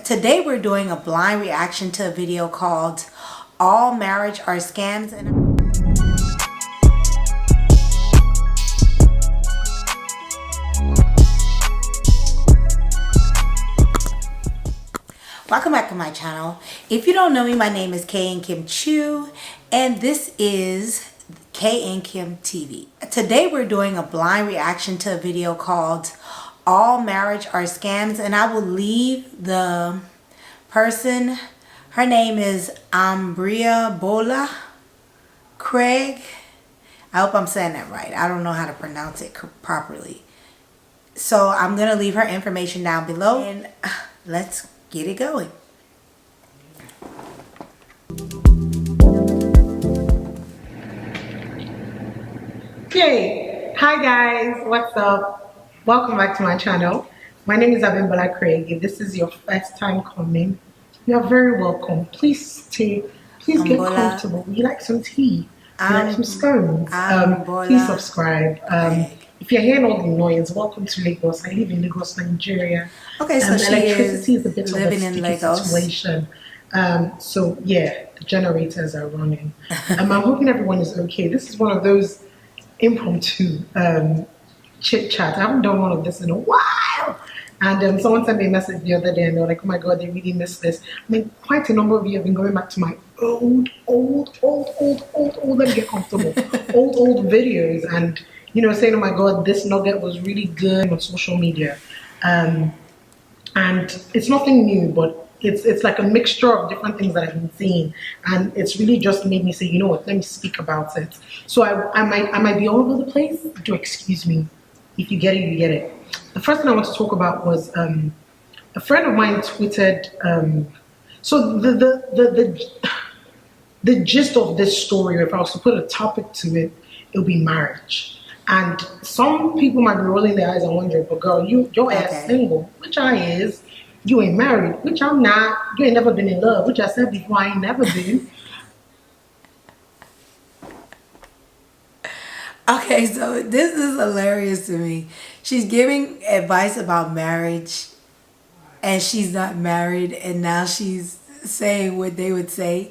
Today we're doing a blind reaction to a video called All Marriage Are Scams. Welcome back to my channel. If you don't know me, my name is K and Kim Chu, and this is K and Kim TV. Today we're doing a blind reaction to a video called All Marriage Are Scams, and I will leave the person, her name is Abimbola Craig. I hope I'm saying that right. I don't know how to pronounce it properly. So I'm going to leave her information down below, and let's get it going. Hey, hi guys, what's up? Welcome back to my channel. My name is Abimbola Craig. If this is your first time coming, you're very welcome. Please stay, please get comfortable. Would you like some tea? Would you like some scones? Please subscribe. If you're hearing all the noise, welcome to Lagos. I live in Lagos, Nigeria. Okay, so electricity is a bit living of a in Lagos situation. So yeah, the generators are running. I'm hoping everyone is okay. This is one of those impromptu chit chat. I haven't done one of this in a while. And someone sent me a message the other day and they were like, oh my god, they really missed this. I mean, quite a number of you have been going back to my old, let me get comfortable, old videos and, you know, saying, oh my god, this nugget was really good on social media. And it's nothing new, but it's like a mixture of different things that I've been seeing, and it's really just made me say, you know what, let me speak about it. So I might be all over the place. Do excuse me. If you get it, you get it. The first thing I want to talk about was a friend of mine tweeted. So the gist of this story, if I was to put a topic to it, it would be marriage. And some people might be rolling their eyes and wondering, but girl, your ass single, which I is. You ain't married, which I'm not. You ain't never been in love, which I said before, I ain't never been. Okay, so this is hilarious to me. She's giving advice about marriage and she's not married, and now she's saying what they would say.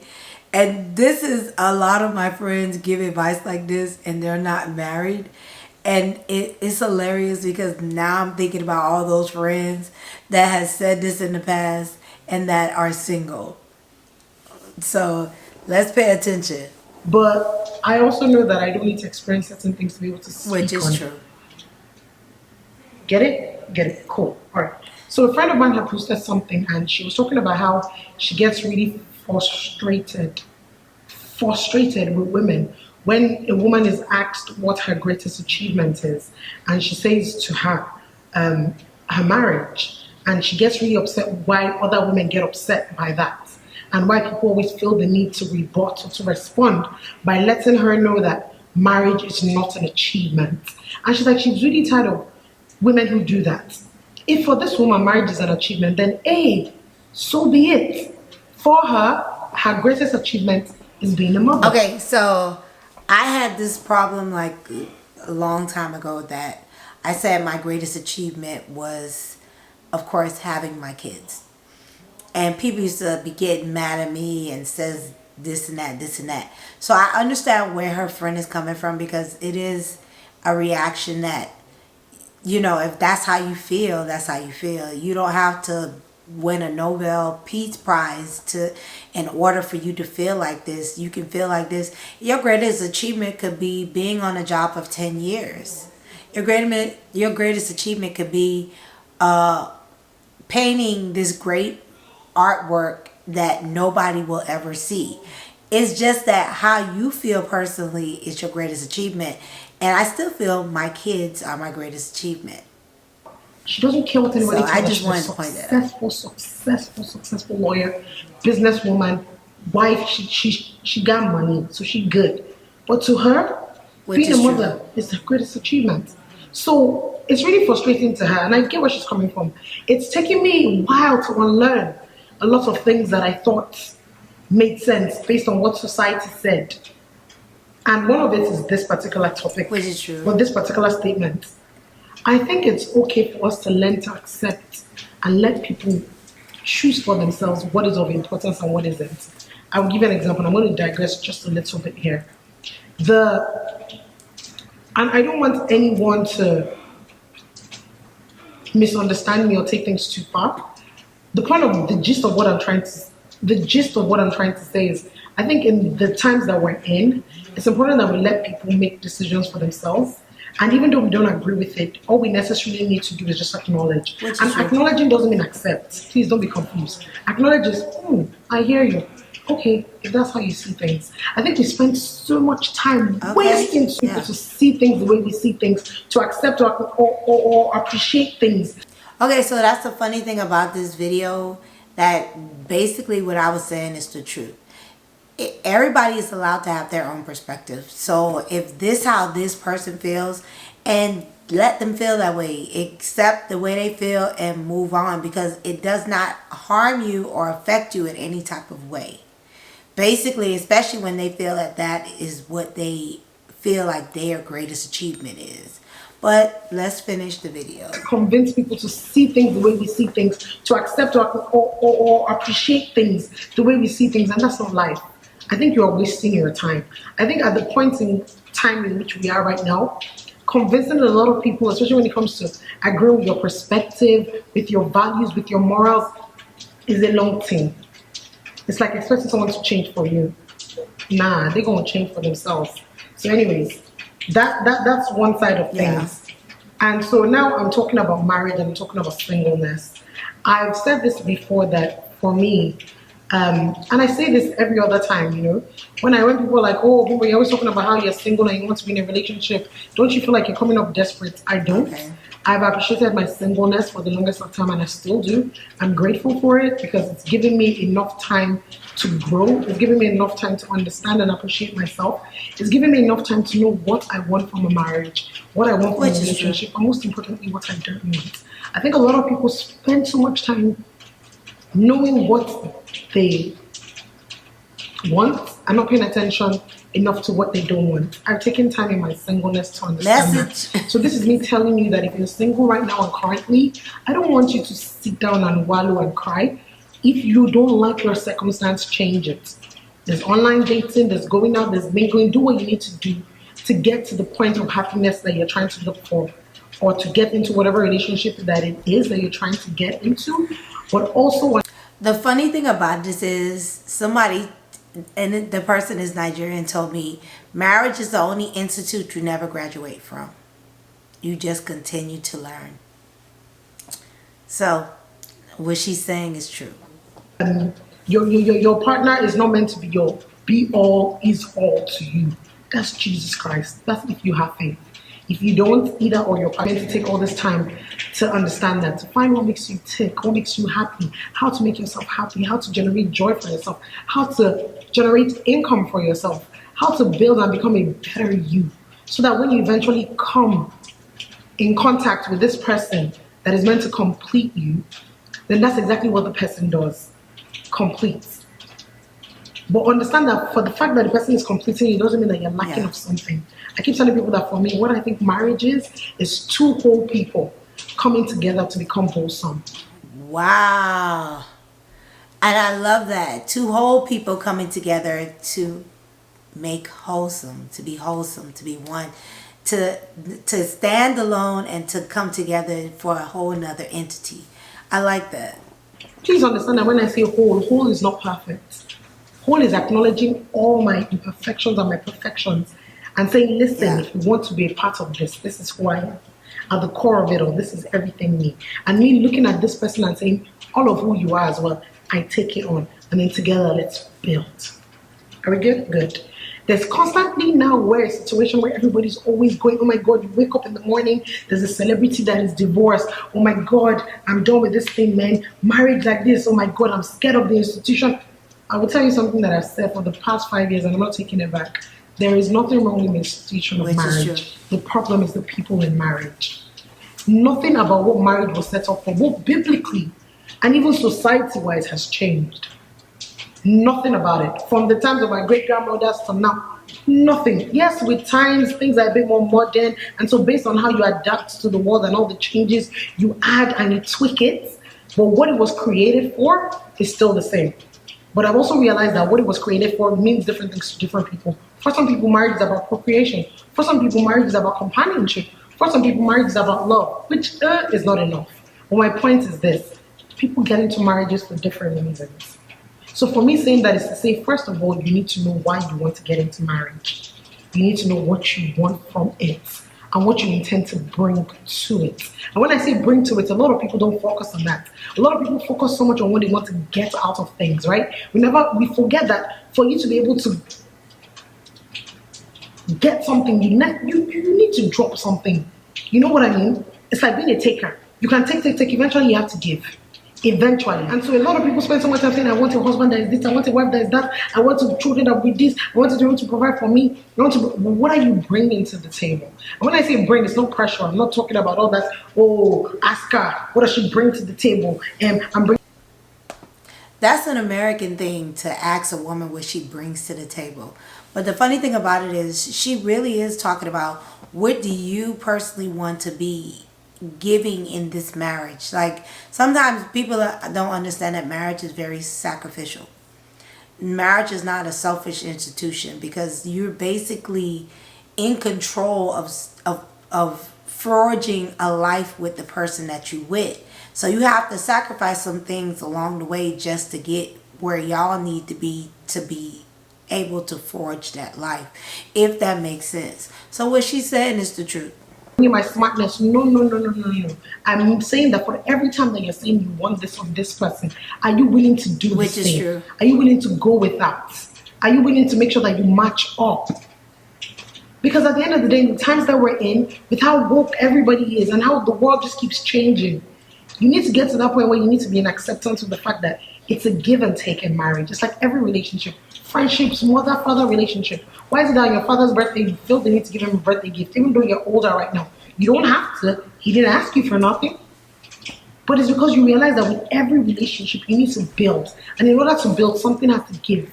And this is a lot of my friends give advice like this and they're not married. And it's hilarious because now I'm thinking about all those friends that has said this in the past and that are single. So let's pay attention. But I also know that I don't need to experience certain things to be able to speak on. Which is true. Get it? Get it. Cool. All right. So a friend of mine had posted something and she was talking about how she gets really frustrated with women when a woman is asked what her greatest achievement is, and she says to her, her marriage, and she gets really upset why other women get upset by that, and why people always feel the need to rebut or to respond by letting her know that marriage is not an achievement. And she's like, she's really tired of women who do that. If for this woman marriage is an achievement, then hey, so be it. For her, her greatest achievement is being a mother. Okay, so I had this problem like a long time ago that I said my greatest achievement was, of course, having my kids. And people used to be getting mad at me and says this and that, this and that. So I understand where her friend is coming from, because it is a reaction that, you know, if that's how you feel, that's how you feel. You don't have to win a Nobel Peace Prize in order for you to feel like this. You can feel like this. Your greatest achievement could be being on a job of 10 years. Your greatest achievement could be painting this great artwork that nobody will ever see. It's just that how you feel personally is your greatest achievement. And I still feel my kids are my greatest achievement. She doesn't care what anybody tells her. I just She's wanted to point that out. Successful lawyer, businesswoman, wife. She got money, so she good. But to her, being a mother is the greatest achievement. So it's really frustrating to her, and I get where she's coming from. It's taken me a while to unlearn a lot of things that I thought made sense based on what society said. And one of it is this particular topic, which is true. Or this particular statement. I think it's okay for us to learn to accept and let people choose for themselves what is of importance and what isn't. I'll give you an example. I'm going to digress just a little bit here. And I don't want anyone to misunderstand me or take things too far. The gist of what I'm trying to say is, I think in the times that we're in, it's important that we let people make decisions for themselves. And even though we don't agree with it, all we necessarily need to do is just acknowledge. And acknowledging doesn't mean accept. Please don't be confused. Acknowledge is, I hear you. Okay, if that's how you see things. I think we spend so much time wasting people to see things the way we see things, to accept or appreciate things. Okay, so that's the funny thing about this video, that basically what I was saying is the truth. Everybody is allowed to have their own perspective. So if this how this person feels, and let them feel that way, accept the way they feel and move on, because it does not harm you or affect you in any type of way. Basically, especially when they feel that that is what they feel like their greatest achievement is. But let's finish the video. Convince people to see things the way we see things, to accept or appreciate things the way we see things, and that's not life. I think you are wasting your time. I think at the point in time in which we are right now, convincing a lot of people, especially when it comes to agreeing with your perspective, with your values, with your morals, is a long thing. It's like expecting someone to change for you. Nah, they're gonna change for themselves. So anyways, that's one side of things. And so now I'm talking about marriage and I'm talking about singleness. I've said this before that for me, and I say this every other time, when people are like, oh, you're always talking about how you're single and you want to be in a relationship, don't you feel like you're coming up desperate? I don't. Okay. I've appreciated my singleness for the longest of time, and I still do. I'm grateful for it because it's given me enough time to grow. It's given me enough time to understand and appreciate myself. It's given me enough time to know what I want from a marriage, what I want from a relationship, and most importantly, what I don't want. I think a lot of people spend so much time knowing what they want and not paying attention enough to what they don't want. I've taken time in my singleness to understand that. So this is me telling you that if you're single right now and currently, I don't want you to sit down and wallow and cry. If you don't like your circumstance, change it. There's online dating, there's going out, there's mingling. Do what you need to do to get to the point of happiness that you're trying to look for, or to get into whatever relationship that it is that you're trying to get into. But also, the funny thing about this is somebody, and the person is Nigerian, told me marriage is the only institute you never graduate from. You just continue to learn. So what she's saying is true. Your partner is not meant to be your be all is all to you. That's Jesus Christ. That's if you have faith. If you don't, either or your partner to take all this time to understand that, to find what makes you tick, what makes you happy, how to make yourself happy, how to generate joy for yourself, how to generate income for yourself, how to build and become a better you, so that when you eventually come in contact with this person that is meant to complete you, then that's exactly what the person does, completes. But understand that for the fact that the person is completing you doesn't mean that you're lacking of something. I keep telling people that for me, what I think marriage is two whole people coming together to become wholesome. Wow. And I love that. Two whole people coming together to make wholesome, to be one, to stand alone and to come together for a whole nother entity. I like that. Please understand that when I say whole is not perfect. Whole is acknowledging all my imperfections and my perfections and saying, listen, if you want to be a part of this, this is who I am. At the core of it all, this is everything me. And me looking at this person and saying, all of who you are as well, I take it on. And then together, let's build. Are we good? Good. There's constantly now a situation where everybody's always going, oh my God, you wake up in the morning, there's a celebrity that is divorced. Oh my God, I'm done with this thing, man. Marriage like this. Oh my God, I'm scared of the institution. I will tell you something that I've said for the past 5 years, and I'm not taking it back. There is nothing wrong with the institution of marriage. The problem is the people in marriage. Nothing about what marriage was set up for, both biblically and even society-wise, has changed. Nothing about it. From the times of my great-grandmothers to now, nothing. Yes, with times, things are a bit more modern, and so based on how you adapt to the world and all the changes, you add and you tweak it. But what it was created for is still the same. But I've also realized that what it was created for means different things to different people. For some people, marriage is about procreation. For some people, marriage is about companionship. For some people, marriage is about love, which is not enough. But my point is this: people get into marriages for different reasons. So for me, saying that is to say, first of all, you need to know why you want to get into marriage. You need to know what you want from it and what you intend to bring to it. And when I say bring to it, a lot of people don't focus on that. A lot of people focus so much on what they want to get out of things, right? We forget that for you to be able to get something, you need to drop something. You know what I mean? It's like being a taker. You can take. Eventually, you have to give. Eventually. And so a lot of people spend so much time saying, I want a husband that is this, I want a wife that is that, I want children that will be this, I want to be able to provide for me. What are you bringing to the table? And when I say bring, it's no pressure. I'm not talking about all that, ask her, what does she bring to the table? And I'm bringing. That's an American thing, to ask a woman what she brings to the table. But the funny thing about it is, she really is talking about, what do you personally want to be giving in this marriage? Like, sometimes people don't understand that marriage is very sacrificial. Marriage is not a selfish institution, because you're basically in control of forging a life with the person that you with. So you have to sacrifice some things along the way just to get where y'all need to be able to forge that life, if that makes sense. So what she's saying is the truth. My smartness. No. I'm saying that for every time that you're saying you want this from this person, are you willing to do Which the is same? true. Are you willing to go with that? Are you willing to make sure that you match up? Because at the end of the day, the times that we're in, with how woke everybody is and how the world just keeps changing, you need to get to that point where you need to be in acceptance of the fact that it's a give and take in marriage. It's like every relationship. Friendships, mother-father relationship. Why is it that on your father's birthday you feel the need to give him a birthday gift, even though you're older right now? You don't have to. He didn't ask you for nothing. But it's because you realize that with every relationship you need to build. And in order to build, something has to give.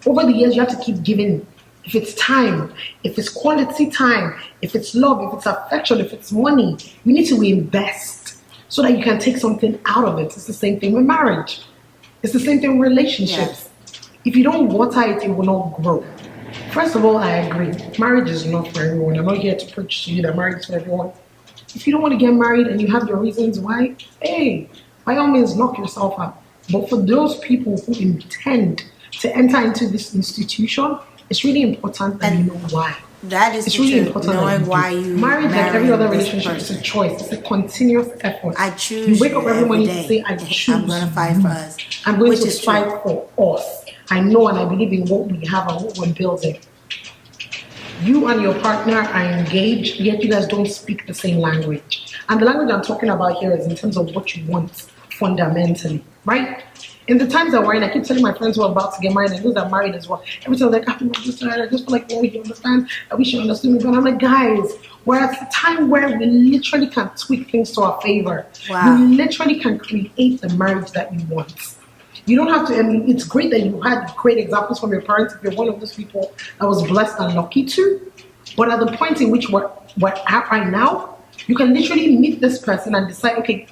Over the years, you have to keep giving. If it's time, if it's quality time, if it's love, if it's affection, if it's money, you need to invest so that you can take something out of it. It's the same thing with marriage. It's the same thing with relationships. Yes. If you don't water it, it will not grow. First of all, I agree. Marriage is not for everyone. I'm not here to preach to you that marriage is for everyone. If you don't want to get married and you have your reasons why, hey, by all means, knock yourself out. But for those people who intend to enter into this institution, it's really important that you know why. That is It's the really truth. important Knowing that why do. you Marriage, like every marrying other this relationship, is person. a choice. It's a continuous effort. I choose You wake you up every every morning day. to say, I choose I'm going to fight for us. I'm going Which to is fight true. for us. I know and I believe in what we have and what we're building. You and your partner are engaged, yet you guys don't speak the same language. And the language I'm talking about here is in terms of what you want fundamentally, right? In the times that we're in, I keep telling my friends who are about to get married and those that are married as well. Every time they're like, I'm just tired. I just feel like, oh, you understand? I wish you understood me. But I'm like, guys, we're at a time where we literally can tweak things to our favor. Wow. You literally can create the marriage that you want. You don't have to, I mean, it's great that you had great examples from your parents if you're one of those people that was blessed and lucky to. But at the point in which we're at right now, you can literally meet this person and decide, okay,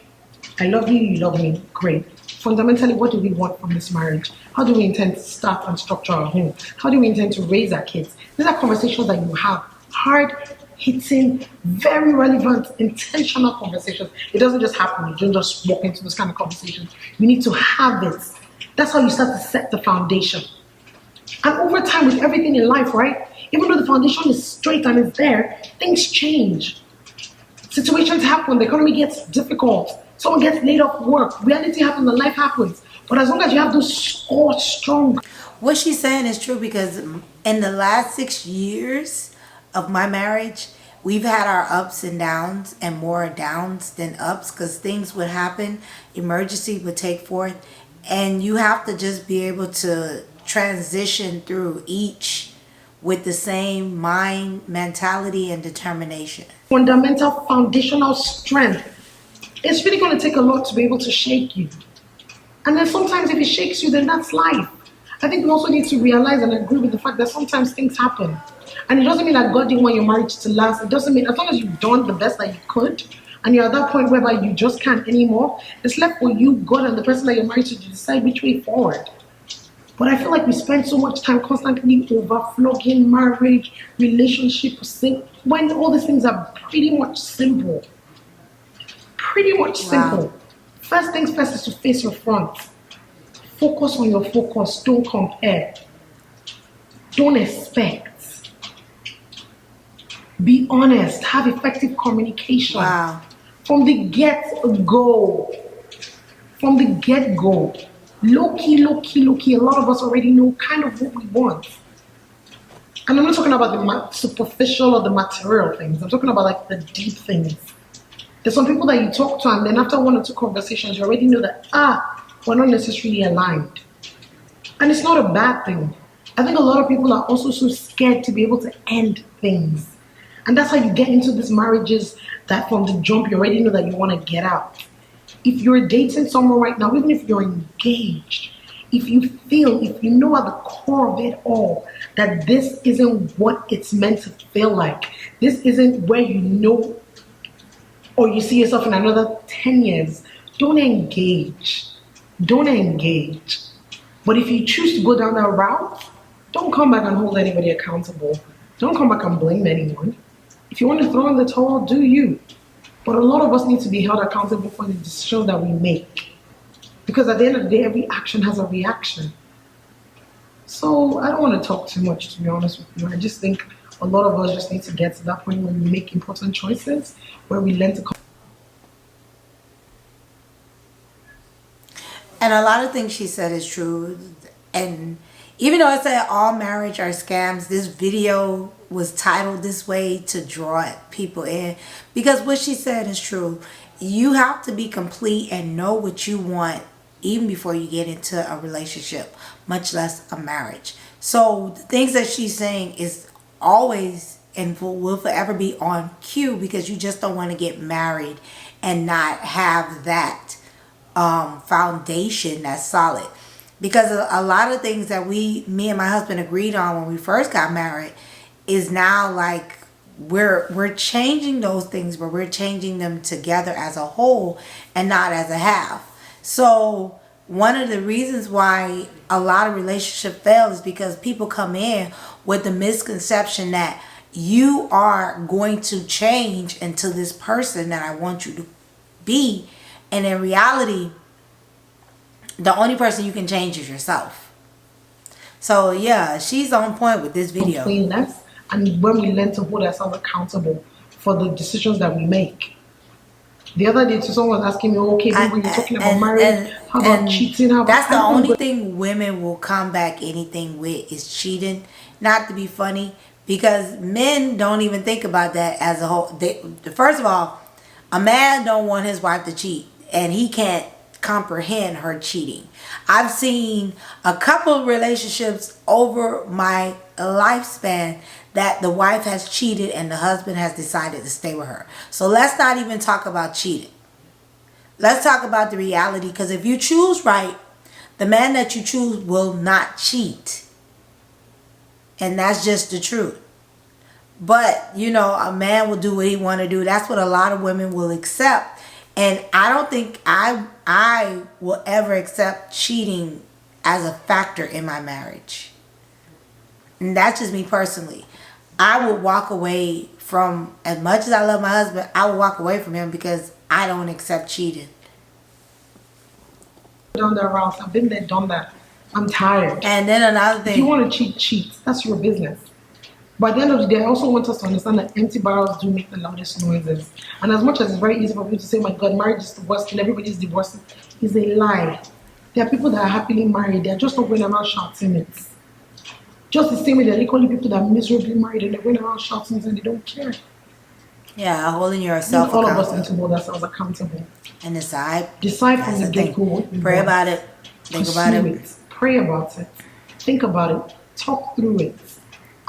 I love you, you love me, great. Fundamentally, what do we want from this marriage? How do we intend to start and structure our home? How do we intend to raise our kids? These are conversations that you have. Hard hitting, very relevant, intentional conversations. It doesn't just happen. You don't just walk into this kind of conversation. You need to have it. That's how you start to set the foundation. And over time, with everything in life, right? Even though the foundation is straight and it's there, things change. Situations happen. The economy gets difficult. Someone gets laid off work. Reality happens and life happens. But as long as you have those core strong. What she's saying is true, because in the last 6 years of my marriage, we've had our ups and downs, and more downs than ups, because things would happen, emergency would take forth, and you have to just be able to transition through each with the same mind, mentality, and determination. Fundamental, foundational strength. It's really going to take a lot to be able to shake you. And then sometimes if it shakes you, then that's life. I think we also need to realize and agree with the fact that sometimes things happen. And it doesn't mean that God didn't want your marriage to last. It doesn't mean, as long as you've done the best that you could, and you're at that point whereby you just can't anymore, it's left for you, God, and the person that you're married to decide which way forward. But I feel like we spend so much time constantly overflogging marriage, relationship, when all these things are pretty much simple. Pretty much Wow. simple. First things first is to face your front. Focus on your focus. Don't compare. Don't expect. Be honest. Have effective communication. Wow. From the get-go. From the get-go. Low-key, low-key, low-key. A lot of us already know kind of what we want. And I'm not talking about the superficial or the material things. I'm talking about like the deep things. There's some people that you talk to, and then after one or two conversations, you already know that, we're not necessarily aligned. And it's not a bad thing. I think a lot of people are also so scared to be able to end things. And that's how you get into these marriages that from the jump, you already know that you want to get out. If you're dating someone right now, even if you're engaged, if you know at the core of it all that this isn't what it's meant to feel like, this isn't where you know or you see yourself in another 10 years, don't engage. Don't engage. But if you choose to go down that route, don't come back and hold anybody accountable. Don't come back and blame anyone. If you want to throw in the towel, do you. But a lot of us need to be held accountable for the decisions that we make. Because at the end of the day, every action has a reaction. So I don't want to talk too much, to be honest with you. I just think a lot of us just need to get to that point where we make important choices, where we learn to. And a lot of things she said is true. And even though it said all marriage are scams, this video was titled this way to draw people in. Because what she said is true. You have to be complete and know what you want even before you get into a relationship, much less a marriage. So the things that she's saying is always and will forever be on cue, because you just don't want to get married and not have that foundation that's solid. Because a lot of things that me and my husband agreed on when we first got married is now like we're changing those things, but we're changing them together as a whole and not as a half. So one of the reasons why a lot of relationships fail is because people come in with the misconception that you are going to change into this person that I want you to be. And in reality, the only person you can change is yourself. So yeah, she's on point with this video. Complainers, and when we learn to hold ourselves accountable for the decisions that we make. The other day, someone was asking me, okay, when you're talking about marriage, how about cheating? That's the only thing women will combat anything with is cheating. Not to be funny, because men don't even think about that as a whole. First of all, a man don't want his wife to cheat, and he can't comprehend her cheating. I've seen a couple of relationships over my lifespan that the wife has cheated and the husband has decided to stay with her. So let's not even talk about cheating. Let's talk about the reality, because if you choose right, the man that you choose will not cheat. And that's just the truth. But, you know, a man will do what he want to do. That's what a lot of women will accept. And I don't think I will ever accept cheating as a factor in my marriage. And that's just me personally. I would walk away from, as much as I love my husband, I would walk away from him because I don't accept cheating. Down that route. I've been there, done that. I'm tired. And then another thing. If you want to cheat. That's your business. But at the end of the day, I also want us to understand that empty barrels do make the loudest noises. And as much as it's very easy for people to say, oh my God, marriage is the worst and everybody's divorcing, is a lie. There are people that are happily married. They're just not going around shouting it. Just the same way there are equally people that are miserably married and they're going around shouting it and they don't care. Yeah, holding yourself accountable. All of us need to hold ourselves accountable. And decide from the get-go what we Pray want. about it. Think about it. Pray about it. Think about it. Talk through it.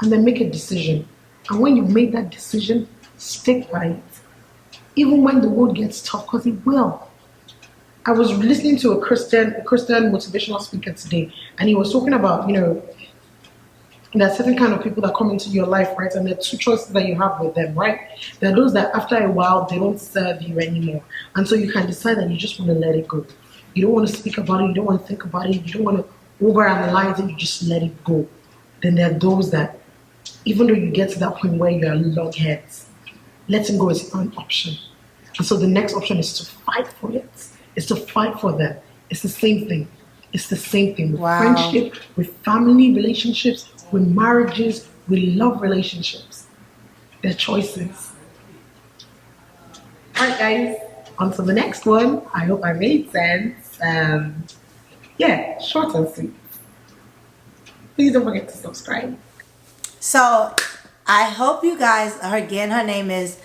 And then make a decision. And when you've made that decision, stick by it. Even when the road gets tough, because it will. I was listening to a Christian motivational speaker today, and he was talking about, And there are certain kind of people that come into your life, right? And there are two choices that you have with them, right? There are those that after a while they don't serve you anymore, and so you can decide that you just want to let it go. You don't want to speak about it. You don't want to think about it. You don't want to overanalyze it. You just let it go. Then there are those that, even though you get to that point where you are logheads, letting go is an option. And so the next option is to fight for it. It's to fight for them. It's the same thing. It's the same thing with Wow. friendship, with family relationships, with marriages, with love relationships. They're choices. All right, guys. On to the next one. I hope I made sense. Yeah, short and sweet. Please don't forget to subscribe. So I hope you guys, again, her name is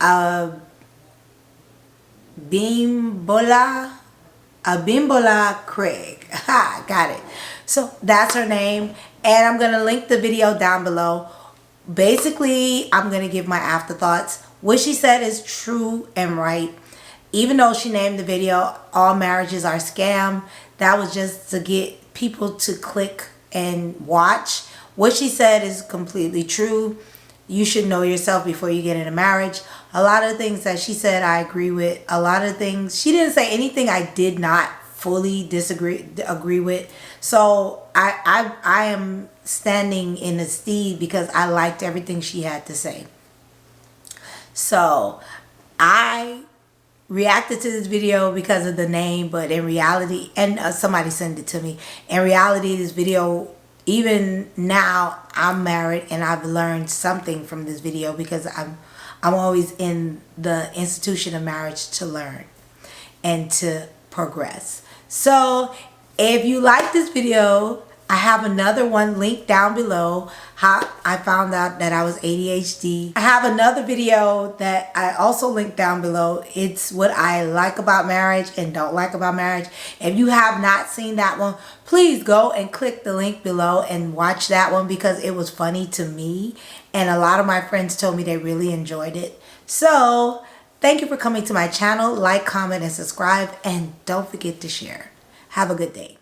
Abimbola Craig. Ha, got it. So that's her name. And I'm going to link the video down below. Basically, I'm going to give my afterthoughts. What she said is true and right. Even though she named the video, all marriages are scam. That was just to get people to click and watch. What she said is completely true. You should know yourself before you get in a marriage. A lot of things that she said I agree with. A lot of things, she didn't say anything I did not fully agree with. So I am standing in the steed because I liked everything she had to say. So I reacted to this video because of the name, but in reality, and somebody sent it to me. In reality, this video, even now, I'm married and I've learned something from this video because I'm always in the institution of marriage to learn and to progress. So if you like this video, I have another one linked down below, how I found out that I was ADHD. I have another video that I also linked down below. It's what I like about marriage and don't like about marriage. If you have not seen that one, please go and click the link below and watch that one because it was funny to me. And a lot of my friends told me they really enjoyed it. So thank you for coming to my channel. Like, comment, and subscribe. And don't forget to share. Have a good day.